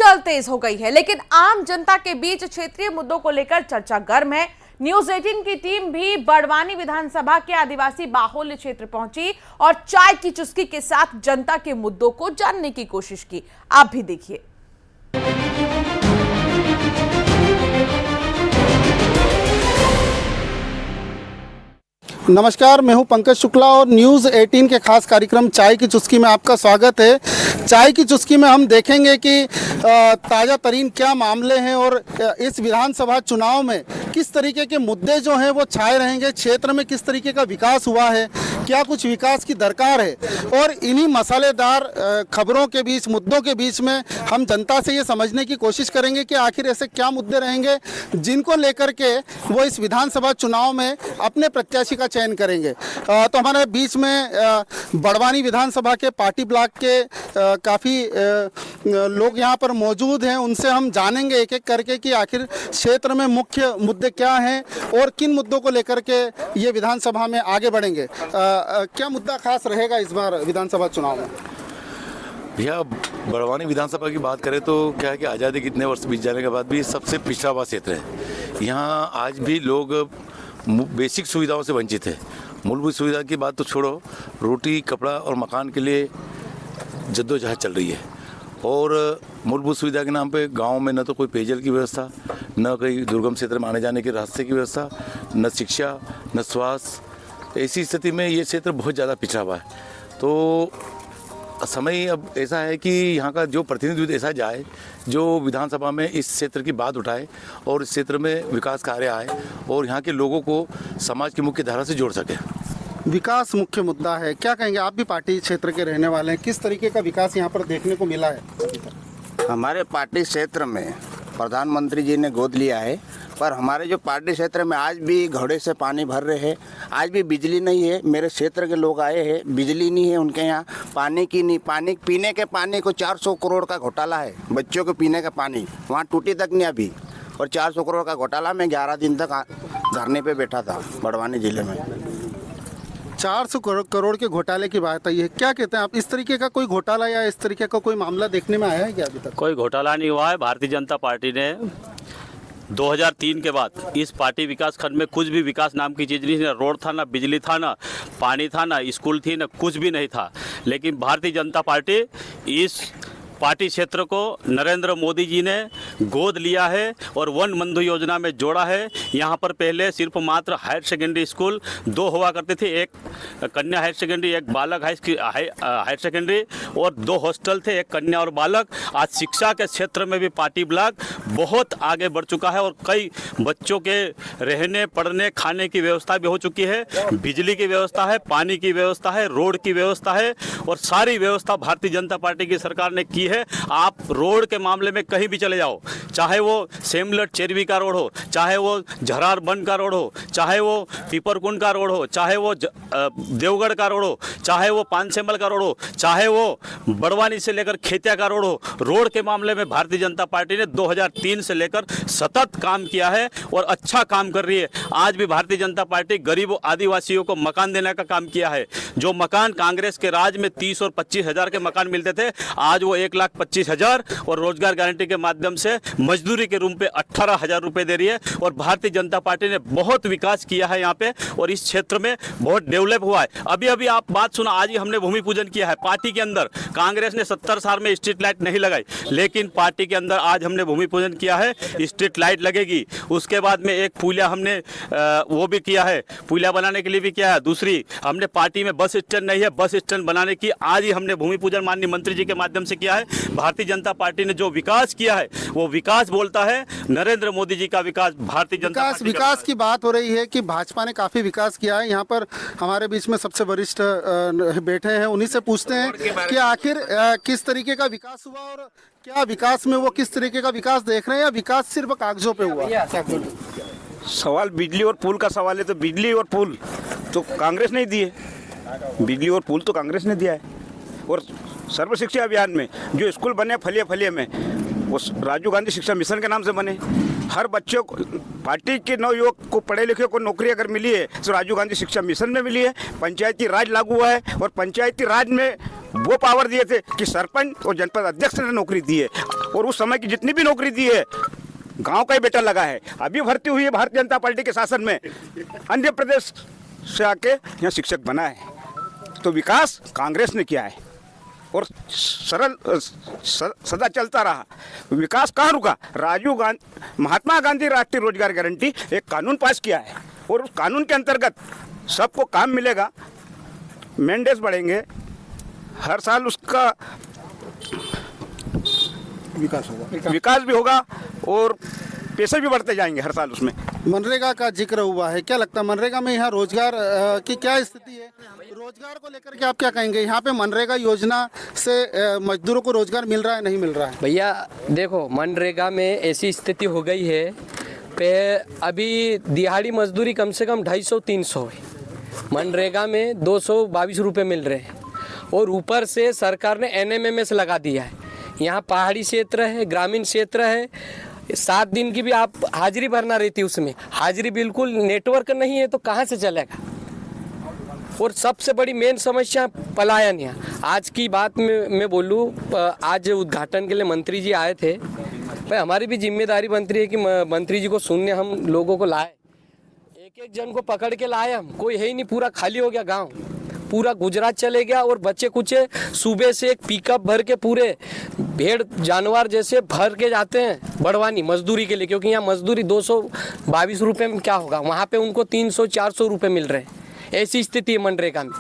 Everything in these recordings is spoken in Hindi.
हलचल तेज हो गई है, लेकिन आम जनता के बीच क्षेत्रीय मुद्दों को लेकर चर्चा गर्म है। न्यूज 18 की टीम भी बड़वानी विधानसभा के आदिवासी बाहुल्य क्षेत्र पहुंची और चाय की चुस्की के साथ जनता के मुद्दों को जानने की कोशिश की। आप भी देखिए। नमस्कार, मैं हूं पंकज शुक्ला और न्यूज़ 18 के खास कार्यक्रम चाय की चुस्की में आपका स्वागत है। चाय की चुस्की में हम देखेंगे कि ताज़ा तरीन क्या मामले हैं और इस विधानसभा चुनाव में किस तरीके के मुद्दे जो हैं वो छाए रहेंगे, क्षेत्र में किस तरीके का विकास हुआ है, क्या कुछ विकास की दरकार है। और इन्हीं मसालेदार खबरों के बीच, मुद्दों के बीच में हम जनता से ये समझने की कोशिश करेंगे कि आखिर ऐसे क्या मुद्दे रहेंगे जिनको लेकर के वो इस विधानसभा चुनाव में अपने प्रत्याशी का चयन करेंगे। तो हमारे बीच में बड़वानी विधानसभा के पार्टी ब्लॉक के काफ़ी लोग यहाँ पर मौजूद हैं। उनसे हम जानेंगे एक एक करके कि आखिर क्षेत्र में मुख्य मुद्दे क्या हैं और किन मुद्दों को लेकर के ये विधानसभा में आगे बढ़ेंगे। क्या मुद्दा खास रहेगा इस बार विधानसभा चुनाव में? भैया, बड़वानी विधानसभा की बात करें तो क्या है कि आज़ादी के इतने वर्ष बीत जाने के बाद भी सबसे पिछड़ा हुआ क्षेत्र है। यहाँ आज भी लोग बेसिक सुविधाओं से वंचित है। मूलभूत सुविधा की बात तो छोड़ो, रोटी, कपड़ा और मकान के लिए जद्दोजहद चल रही है। और मूलभूत सुविधा के नाम पे गांव में न तो कोई पेयजल की व्यवस्था, न कोई दुर्गम क्षेत्र में आने जाने के रास्ते की व्यवस्था, न शिक्षा, न स्वास्थ्य। ऐसी स्थिति में ये क्षेत्र बहुत ज़्यादा पिछड़ा हुआ है। तो समय अब ऐसा है कि यहाँ का जो प्रतिनिधित्व ऐसा जाए जो विधानसभा में इस क्षेत्र की बात उठाए और इस क्षेत्र में विकास कार्य आए और यहाँ के लोगों को समाज की मुख्य धारा से जोड़ सके। विकास मुख्य मुद्दा है, क्या कहेंगे? आप भी पार्टी क्षेत्र के रहने वाले हैं, किस तरीके का विकास यहाँ पर देखने को मिला है? हमारे पार्टी क्षेत्र में प्रधानमंत्री जी ने गोद लिया है, पर हमारे जो पार्टी क्षेत्र में आज भी घड़े से पानी भर रहे हैं। आज भी बिजली नहीं है। मेरे क्षेत्र के लोग आए हैं, बिजली नहीं है उनके यहाँ, पानी की नहीं, पानी पीने के पानी को 400 करोड़ का घोटाला है। बच्चों को पीने का पानी वहाँ टूटी तक नहीं अभी, और 400 करोड़ का घोटाला। मैं 11 दिन तक धरने पे बैठा था बड़वानी जिले में। 400 करोड़ के घोटाले की बात आई है, क्या कहते हैं आप? इस तरीके का कोई घोटाला या इस तरीके का कोई मामला देखने में आया है क्या अभी तक? कोई घोटाला नहीं हुआ है। भारतीय जनता पार्टी ने 2003 के बाद इस पार्टी विकास खंड में कुछ भी विकास नाम की चीज़ नहीं थी। ना रोड था, ना बिजली था, ना पानी था, ना स्कूल थी, ना कुछ भी नहीं था। लेकिन भारतीय जनता पार्टी इस पार्टी क्षेत्र को नरेंद्र मोदी जी ने गोद लिया है और वन बंधु योजना में जोड़ा है। यहाँ पर पहले सिर्फ मात्र हायर सेकेंडरी स्कूल 2 हुआ करते थे, एक कन्या हायर सेकेंडरी, एक बालक हायर सेकेंडरी, और 2 हॉस्टल थे, एक कन्या और बालक। आज शिक्षा के क्षेत्र में भी पार्टी ब्लॉक बहुत आगे बढ़ चुका है और कई बच्चों के रहने, पढ़ने, खाने की व्यवस्था भी हो चुकी है। बिजली की व्यवस्था है, पानी की व्यवस्था है, रोड की व्यवस्था है, और सारी व्यवस्था भारतीय जनता पार्टी की सरकार ने की है। आप रोड के मामले में कहीं भी चले जाओ, चाहे वो सेमलट चेरवी का रोड हो, चाहे वो झरार बन का रोड हो, चाहे वो पीपरकुंड का रोड हो, चाहे वो देवगढ़ का रोड हो, चाहे वो पानसेमल का रोड हो, चाहे वो बड़वानी से लेकर खेतिया का रोड हो, रोड के मामले में भारतीय जनता पार्टी ने 2003 से लेकर सतत काम किया है और अच्छा काम कर रही है। आज भी भारतीय जनता पार्टी गरीबों आदिवासियों को मकान देने का काम किया है। जो मकान कांग्रेस के राज में 30 और 25 हज़ार के मकान मिलते थे, आज वो 1,25,000 और रोजगार गारंटी के माध्यम से मजदूरी के रूप में 18,000 रुपए दे रही है। और भारतीय जनता पार्टी ने बहुत विकास किया है यहाँ पे और इस क्षेत्र में बहुत डेवलप हुआ है। अभी अभी आप बात सुना, आज ही हमने भूमि पूजन किया है पार्टी के अंदर। कांग्रेस ने 70 साल में स्ट्रीट लाइट नहीं लगाई, लेकिन पार्टी के अंदर आज हमने भूमि पूजन किया है, स्ट्रीट लाइट लगेगी। उसके बाद में एक पुलिया हमने वो भी किया है, पुलिया बनाने के लिए भी किया है। दूसरी, हमने पार्टी में बस स्टैंड नहीं है, बस स्टैंड बनाने की आज ही हमने भूमि पूजन माननीय मंत्री जी के माध्यम से किया है। भारतीय जनता पार्टी ने जो विकास किया है वो विकास बोलता है नरेंद्र मोदी जी का विकास। भारतीय जनता विकास की बात हो रही है कि भाजपा ने काफी विकास किया है। यहाँ पर हमारे बीच में सबसे वरिष्ठ बैठे हैं, उन्हीं से पूछते हैं कि आखिर किस तरीके का विकास हुआ और क्या विकास में वो किस तरीके का विकास देख रहे हैं या विकास सिर्फ कागजों पे हुआ? सवाल बिजली और पुल का सवाल है, तो बिजली और पुल तो कांग्रेस ने दिए, बिजली और पुल तो कांग्रेस ने दिया है। और सर्व शिक्षा अभियान में जो स्कूल बने फलिया फलिया में, वो राजीव गांधी शिक्षा मिशन के नाम से बने। हर बच्चे को, पार्टी के नवयुवक को, पढ़े लिखे को नौकरी अगर मिली है तो राजीव गांधी शिक्षा मिशन में मिली है। पंचायती राज लागू हुआ है और पंचायती राज में वो पावर दिए थे कि सरपंच और जनपद अध्यक्ष ने नौकरी दी है। और उस समय की जितनी भी नौकरी दी है गांव का ही बेटा लगा है। अभी भर्ती हुई है भारतीय जनता पार्टी के शासन में, अन्य प्रदेश से आके यहाँ शिक्षक बना है। तो विकास कांग्रेस ने किया है और सदा चलता रहा। विकास कहाँ रुका? महात्मा गांधी राष्ट्रीय रोजगार गारंटी एक कानून पास किया है और उस कानून के अंतर्गत सबको काम मिलेगा, मैंडेज बढ़ेंगे, हर साल उसका विकास भी होगा और पैसे भी बढ़ते जाएंगे हर साल उसमें। मनरेगा का जिक्र हुआ है, क्या लगता है मनरेगा में यहाँ रोजगार की क्या स्थिति है? रोजगार को लेकर के आप क्या कहेंगे? यहाँ पे मनरेगा योजना से मजदूरों को रोजगार मिल रहा है, नहीं मिल रहा है? भैया देखो, मनरेगा में ऐसी स्थिति हो गई है पे अभी दिहाड़ी मजदूरी कम से कम 250-300 है, मनरेगा में 222 रुपये मिल रहे हैं और ऊपर से सरकार ने NMMS लगा दिया है। यहाँ पहाड़ी क्षेत्र है, ग्रामीण क्षेत्र है, 7 दिन की भी आप हाजिरी भरना रहती, उसमें हाजिरी बिल्कुल नेटवर्क नहीं है तो कहाँ से चलेगा। और सबसे बड़ी मेन समस्या पलायन है। आज की बात में मैं बोलूँ, आज उद्घाटन के लिए मंत्री जी आए थे, भाई हमारी भी जिम्मेदारी बनती है कि मंत्री जी को सुनने हम लोगों को लाए। एक जन को पकड़ के लाए हम, कोई है ही नहीं, पूरा खाली हो गया गांव, पूरा गुजरात चले गया। और बच्चे कुछ सुबह से एक पिकअप भर के पूरे भेड़ जानवर जैसे भर के जाते हैं बड़वानी मजदूरी के लिए, क्योंकि यहाँ मजदूरी 222 रुपये में क्या होगा, वहाँ पे उनको 300-400 रुपये मिल रहे हैं। ऐसी स्थिति है मनरेगा में।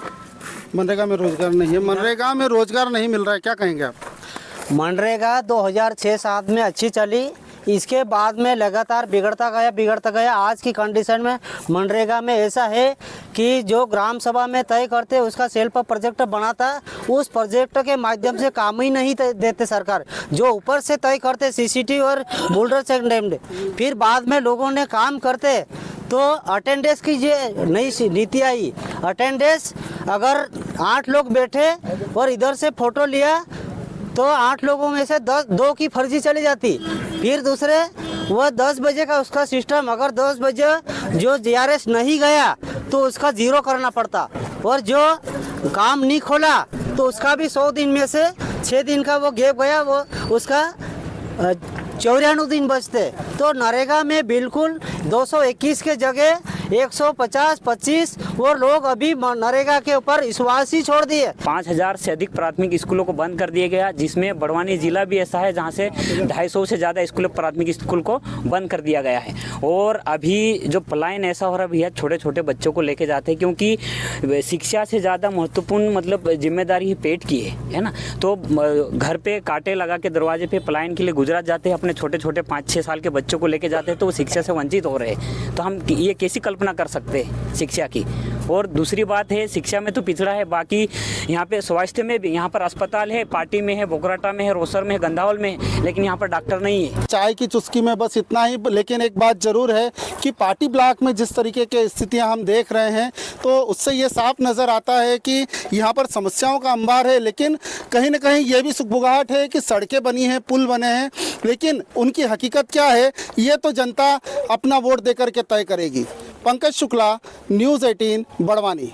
मनरेगा में रोजगार नहीं है, मनरेगा में रोजगार नहीं मिल रहा है, क्या कहेंगे आप? मनरेगा 2006-7 में अच्छी चली, इसके बाद में लगातार बिगड़ता गया। आज की कंडीशन में मनरेगा में ऐसा है कि जो ग्राम सभा में तय करते उसका सेल्फ प्रोजेक्ट बनाता, उस प्रोजेक्ट के माध्यम से काम ही नहीं देते सरकार। जो ऊपर से तय करते CCT और बोल्डर चेक, फिर बाद में लोगों ने काम करते तो अटेंडेंस की ये नई नीति आई। अटेंडेंस अगर 8 लोग बैठे और इधर से फोटो लिया तो 8 लोगों में से 2 की फर्जी चली जाती। फिर दूसरे वह 10 बजे का उसका सिस्टम, अगर 10 बजे जो GRS नहीं गया तो उसका 0 करना पड़ता, और जो काम नहीं खोला तो उसका भी 100 दिन में से 6 दिन का वो गैप गया, वो उसका 94 दिन बचते। तो नरेगा में बिल्कुल 221 के जगह 150-25 वो लोग अभी नरेगा के ऊपर विश्वास ही छोड़ दिए। 5000 से अधिक प्राथमिक स्कूलों को बंद कर दिया गया, जिसमें बड़वानी जिला भी ऐसा है जहां से 250 से ज़्यादा स्कूल प्राथमिक स्कूल को बंद कर दिया गया है। और अभी जो पलायन ऐसा हो रहा है भैया, छोटे छोटे बच्चों को लेके जाते हैं, क्योंकि शिक्षा से ज़्यादा महत्वपूर्ण मतलब जिम्मेदारी ही पेट की है ना। तो घर पे कांटे लगा के दरवाजे पे पलायन के लिए गुजरात जाते हैं, अपने छोटे छोटे 5-6 साल के बच्चों को लेके जाते हैं, तो वो शिक्षा से वंचित हो रहे हैं। तो हम ये कैसी कल्पना कर सकते हैं शिक्षा की। और दूसरी बात है, शिक्षा में तो पिछड़ा है, बाकी यहाँ पे स्वास्थ्य में भी, यहाँ पर अस्पताल है, पार्टी में है, बोगराटा में है, रोसर में है, गंधावल में है, लेकिन यहाँ पर डॉक्टर नहीं है। चाय की चुस्की में बस इतना ही, लेकिन एक बात जरूर है कि पार्टी ब्लॉक में जिस तरीके की स्थितियां हम देख रहे हैं तो उससे ये साफ नज़र आता है कि यहाँ पर समस्याओं का अंबार है, लेकिन कहीं ना कहीं ये भी सुखबुगाहट है कि सड़कें बनी हैं, पुल बने हैं, लेकिन उनकी हकीकत क्या है ये तो जनता अपना वोट देकर के तय करेगी। पंकज शुक्ला, न्यूज़ 18 बड़वानी।